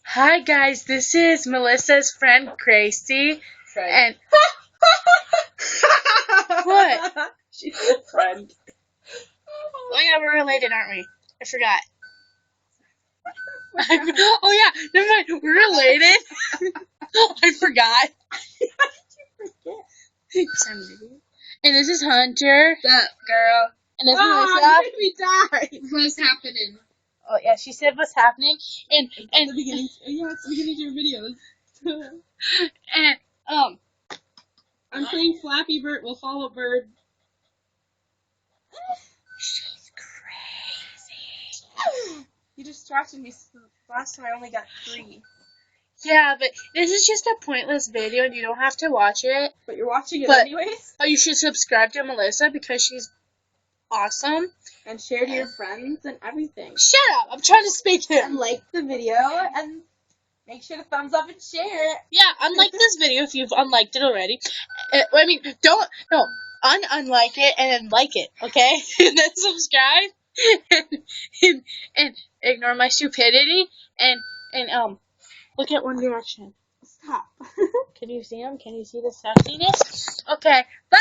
Hi guys, this is Melissa's friend Gracie. And what? She's a friend. Oh yeah, we're related, aren't we? I forgot. Oh yeah, never mind. We're related. I forgot. And this is Hunter. What's up, girl? And this is Oh, Melissa. you made me die. What's happening? Oh yeah, she said what's happening. And It's the beginning. Yeah, it's the beginning of your videos. and I'm playing Flappy Bird. We'll follow Bird. she's crazy. You distracted me. Last time I only got 3. Yeah, but this is just a pointless video and you don't have to watch it. But you're watching it But- anyways. Oh, you should subscribe to Melissa because she's awesome. And share to your friends and everything. Shut up! I'm trying to speak to And him. like the video and make sure to thumbs up and share it. Yeah, unlike this video if you've unliked it already. Unlike it and then like it, okay? And then subscribe and ignore my stupidity and look at One Direction. Stop. Can you see him? Can you see the sexiness? Okay, bye!